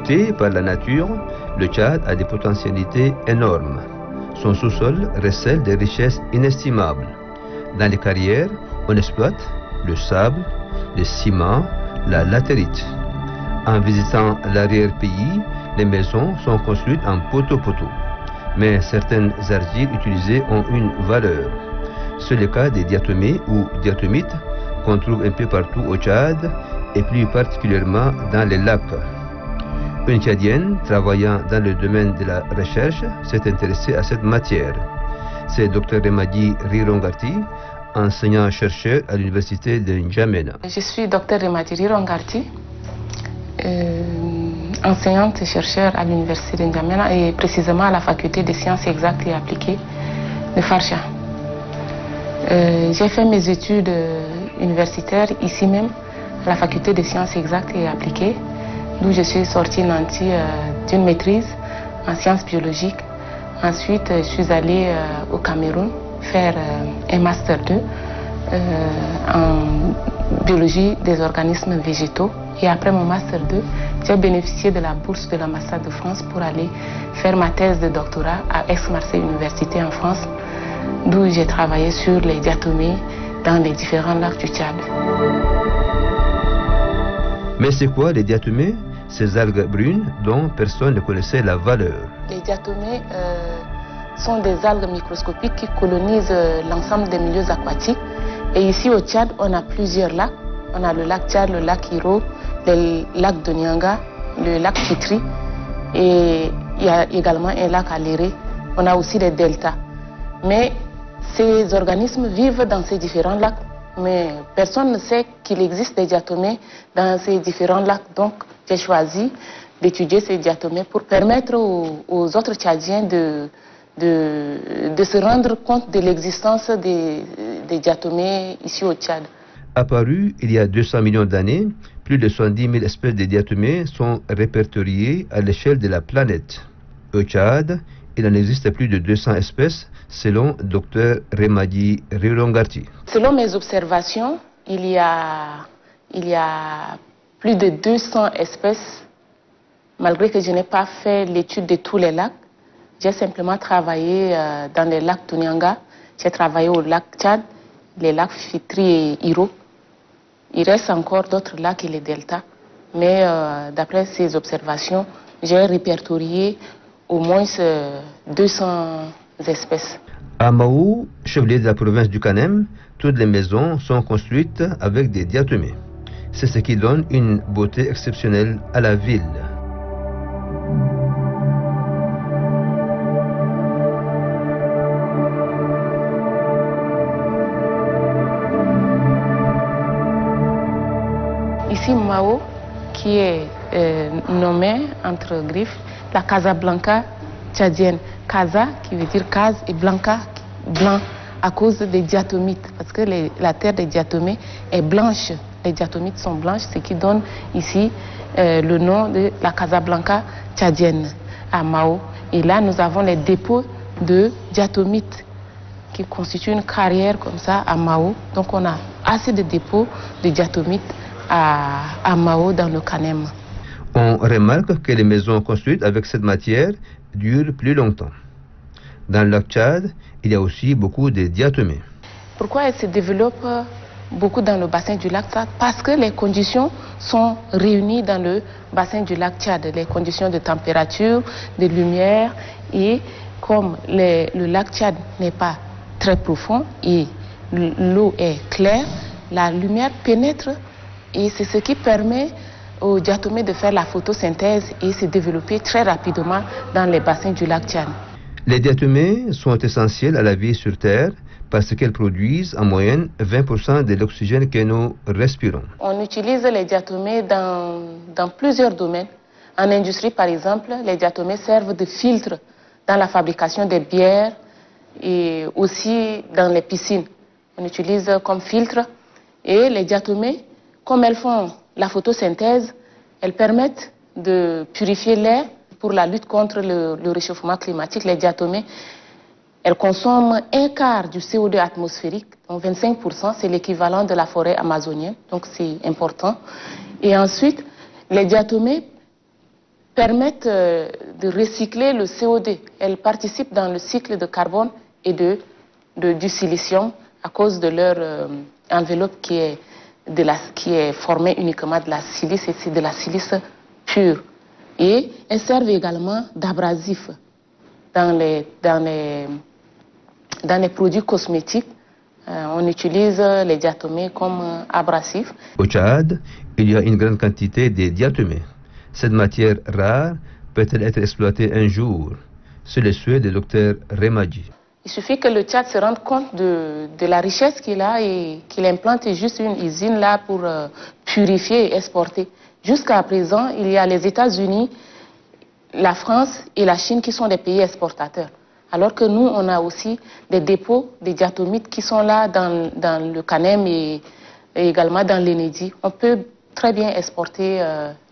Doté par la nature, le Tchad a des potentialités énormes. Son sous-sol recèle des richesses inestimables. Dans les carrières, on exploite le sable, le ciment, la latérite. En visitant l'arrière-pays, les maisons sont construites en poteau-poteau. Mais certaines argiles utilisées ont une valeur. C'est le cas des diatomées ou diatomites qu'on trouve un peu partout au Tchad et plus particulièrement dans les lacs. Une Tchadienne travaillant dans le domaine de la recherche s'est intéressée à cette matière. C'est Dr Remadi Rirongarti, enseignant-chercheur à l'université de N'Djamena. Je suis Dr Remadi Rirongarti, enseignante et chercheur à l'université de N'Djamena et précisément à la faculté des sciences exactes et appliquées de Farsha. J'ai fait mes études universitaires ici même, à la faculté des sciences exactes et appliquées, d'où je suis sortie nantie d'une maîtrise en sciences biologiques. Ensuite, je suis allée au Cameroun faire un master 2 en biologie des organismes végétaux. Et après mon master 2, j'ai bénéficié de la bourse de l'ambassade de France pour aller faire ma thèse de doctorat à Aix-Marseille Université en France, d'où j'ai travaillé sur les diatomées dans les différents lacs du Tchad. Mais c'est quoi les diatomées? Ces algues brunes dont personne ne connaissait la valeur. Les diatomées sont des algues microscopiques qui colonisent l'ensemble des milieux aquatiques. Et ici au Tchad, on a plusieurs lacs. On a le lac Tchad, le lac Iro, le lac de Nyanga, le lac Kitri. Et il y a également un lac à Léré. On a aussi des deltas. Mais ces organismes vivent dans ces différents lacs. Mais personne ne sait qu'il existe des diatomées dans ces différents lacs. Donc, j'ai choisi d'étudier ces diatomées pour permettre aux autres Tchadiens de se rendre compte de l'existence des diatomées ici au Tchad. Apparu il y a 200 millions d'années, plus de 70 000 espèces de diatomées sont répertoriées à l'échelle de la planète. Au Tchad, il en existe plus de 200 espèces, selon Dr Remadi Rirongarti. Selon mes observations, il y a plus de 200 espèces, malgré que je n'ai pas fait l'étude de tous les lacs. J'ai simplement travaillé dans les lacs Tunyanga, j'ai travaillé au lac Tchad, les lacs Fitri et Iro. Il reste encore d'autres lacs et les deltas. Mais d'après ces observations, j'ai répertorié au moins 200 espèces. À Maou, chef-lieu de la province du Kanem, toutes les maisons sont construites avec des diatomées. C'est ce qui donne une beauté exceptionnelle à la ville. Ici, Mao, qui est nommé entre griffes la Casablanca tchadienne. Casa, qui veut dire case, et Blanca, blanc, à cause des diatomites. Parce que la terre des diatomées est blanche. Les diatomites sont blanches, ce qui donne ici le nom de la Casablanca tchadienne à Mao. Et là, nous avons les dépôts de diatomites qui constituent une carrière comme ça à Mao. Donc, on a assez de dépôts de diatomites à Mao dans le Kanem. On remarque que les maisons construites avec cette matière durent plus longtemps. Dans le lac Tchad, il y a aussi beaucoup de diatomées. Pourquoi elles se développent beaucoup dans le bassin du lac Tchad? Parce que les conditions sont réunies dans le bassin du lac Tchad. Les conditions de température, de lumière, et comme le lac Tchad n'est pas très profond et l'eau est claire, la lumière pénètre et c'est ce qui permet aux diatomées de faire la photosynthèse et se développer très rapidement dans les bassins du lac Tchad. Les diatomées sont essentielles à la vie sur Terre parce qu'elles produisent en moyenne 20% de l'oxygène que nous respirons. On utilise les diatomées dans plusieurs domaines. En industrie, par exemple, les diatomées servent de filtre dans la fabrication des bières et aussi dans les piscines. On utilise comme filtre et les diatomées, comme elles font la photosynthèse, elles permettent de purifier l'air pour la lutte contre le réchauffement climatique. Les diatomées, elles consomment un quart du CO2 atmosphérique, donc 25%, c'est l'équivalent de la forêt amazonienne, donc c'est important. Et ensuite, les diatomées permettent de recycler le CO2. Elles participent dans le cycle de carbone et du silicium à cause de leur enveloppe qui est formée uniquement de la silice, et c'est de la silice pure. Et elles servent également d'abrasif dans les produits cosmétiques. On utilise les diatomées comme abrasif. Au Tchad, il y a une grande quantité de diatomées. Cette matière rare peut-elle être exploitée un jour? C'est le souhait du docteur Remadji. Il suffit que le Tchad se rende compte de la richesse qu'il a et qu'il implante juste une usine là pour purifier et exporter. Jusqu'à présent, il y a les États-Unis, la France et la Chine qui sont des pays exportateurs. Alors que nous, on a aussi des dépôts de diatomites qui sont là dans le Canem et également dans l'Enedi. On peut très bien exporter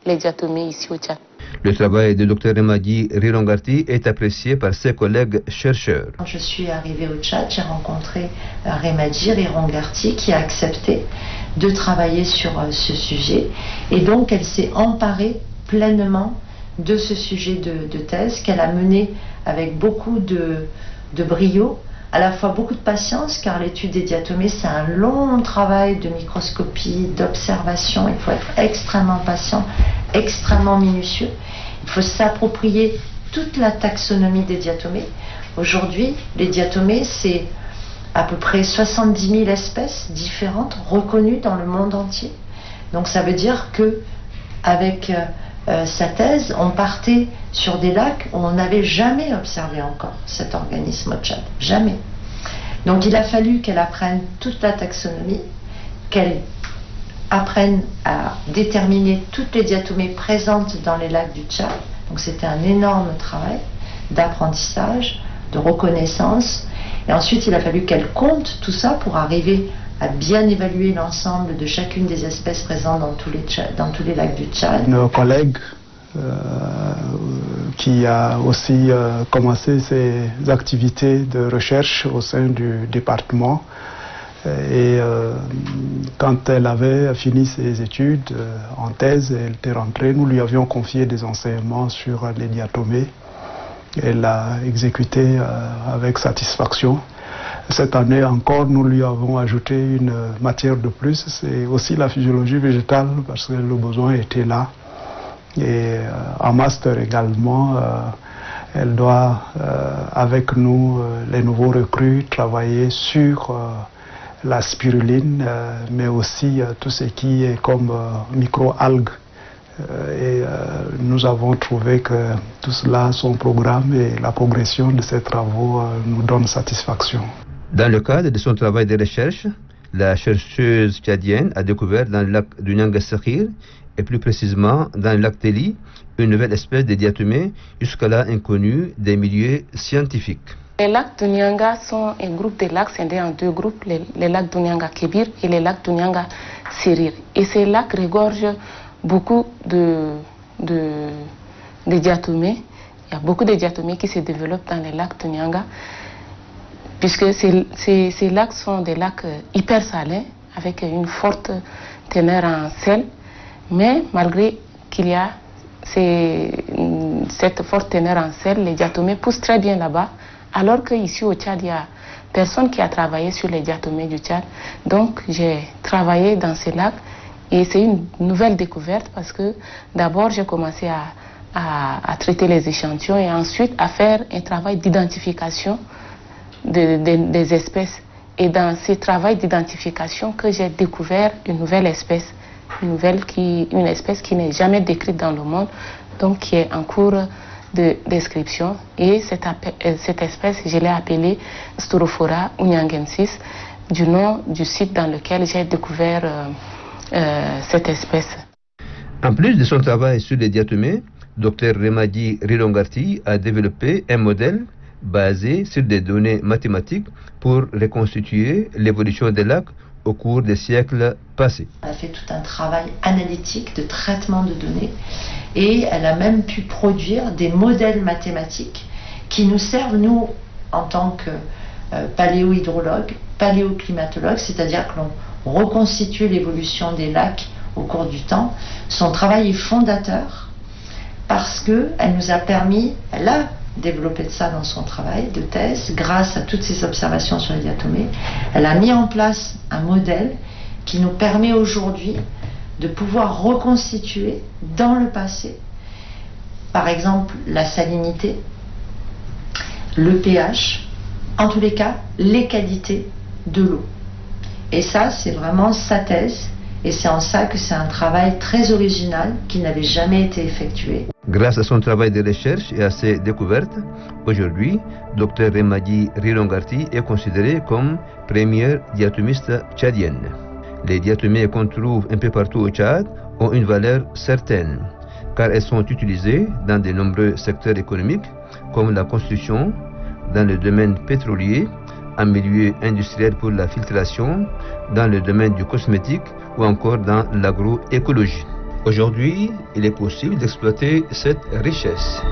les diatomées ici au Tchad. Le travail du Dr Remadji Rilongarty est apprécié par ses collègues chercheurs. Quand je suis arrivée au Tchad, j'ai rencontré Remadji Rilongarty qui a accepté de travailler sur ce sujet. Et donc, elle s'est emparée pleinement de ce sujet de thèse qu'elle a mené avec beaucoup de brio, à la fois beaucoup de patience, car l'étude des diatomées, c'est un long travail de microscopie, d'observation. Il faut être extrêmement patient, extrêmement minutieux. Il faut s'approprier toute la taxonomie des diatomées. Aujourd'hui, les diatomées, c'est à peu près 70 000 espèces différentes reconnues dans le monde entier. Donc ça veut dire que avec sa thèse, on partait sur des lacs où on n'avait jamais observé encore cet organisme au Tchad. Jamais. Donc il a fallu qu'elle apprenne toute la taxonomie, qu'elle apprenne à déterminer toutes les diatomées présentes dans les lacs du Tchad. Donc c'était un énorme travail d'apprentissage, de reconnaissance. Et ensuite, il a fallu qu'elle compte tout ça pour arriver à bien évaluer l'ensemble de chacune des espèces présentes dans tous les lacs du Tchad. Nos collègues qui a aussi commencé ses activités de recherche au sein du département. Et quand elle avait fini ses études en thèse, elle était rentrée, nous lui avions confié des enseignements sur les diatomées. Elle l'a exécuté avec satisfaction. Cette année encore, nous lui avons ajouté une matière de plus, c'est aussi la physiologie végétale, parce que le besoin était là. Et en master également, elle doit, avec nous, les nouveaux recrues, travailler sur la spiruline, mais aussi tout ce qui est comme micro-algues. Et nous avons trouvé que tout cela, son programme et la progression de ces travaux nous donnent satisfaction. Dans le cadre de son travail de recherche, la chercheuse tchadienne a découvert dans le lac du Nyanga Sakhir, et plus précisément dans le lac Teli, une nouvelle espèce de diatomée jusqu'à-là inconnue des milieux scientifiques. Les lacs du Nyanga sont un groupe de lacs scindés en deux groupes, les lacs du Nyanga Kébir et les lacs du Nyanga Serir. Et ces lacs regorgent beaucoup de diatomées. Il y a beaucoup de diatomées qui se développent dans les lacs du Nyanga, puisque ces lacs sont des lacs hyper salins, avec une forte teneur en sel. Mais malgré qu'il y a cette forte teneur en sel, les diatomées poussent très bien là-bas, alors qu'ici au Tchad, il n'y a personne qui a travaillé sur les diatomées du Tchad. Donc j'ai travaillé dans ces lacs et c'est une nouvelle découverte parce que d'abord j'ai commencé à traiter les échantillons et ensuite à faire un travail d'identification des espèces. Et dans ce travail d'identification que j'ai découvert une nouvelle espèce, une espèce qui n'est jamais décrite dans le monde, donc qui est en cours de description. Et cette espèce, je l'ai appelée Staurophora unyangensis, du nom du site dans lequel j'ai découvert cette espèce. En plus de son travail sur les diatomées, Dr Remadji Rilongarty a développé un modèle basé sur des données mathématiques pour reconstituer l'évolution des lacs au cours des siècles passés. Elle a fait tout un travail analytique de traitement de données et elle a même pu produire des modèles mathématiques qui nous servent, nous, en tant que paléohydrologues, paléoclimatologues, c'est-à-dire que l'on reconstitue l'évolution des lacs au cours du temps. Son travail est fondateur parce qu'elle nous a permis, elle a développé ça dans son travail de thèse, grâce à toutes ces observations sur les diatomées. Elle a mis en place un modèle qui nous permet aujourd'hui de pouvoir reconstituer dans le passé, par exemple la salinité, le pH, en tous les cas les qualités de l'eau. Et ça, c'est vraiment sa thèse, et c'est en ça que c'est un travail très original qui n'avait jamais été effectué. Grâce à son travail de recherche et à ses découvertes, aujourd'hui, Dr Remadi Rilongarty est considérée comme première diatomiste tchadienne. Les diatomées qu'on trouve un peu partout au Tchad ont une valeur certaine, car elles sont utilisées dans de nombreux secteurs économiques, comme la construction, dans le domaine pétrolier, en milieu industriel pour la filtration, dans le domaine du cosmétique ou encore dans l'agroécologie. Aujourd'hui, il est possible d'exploiter cette richesse.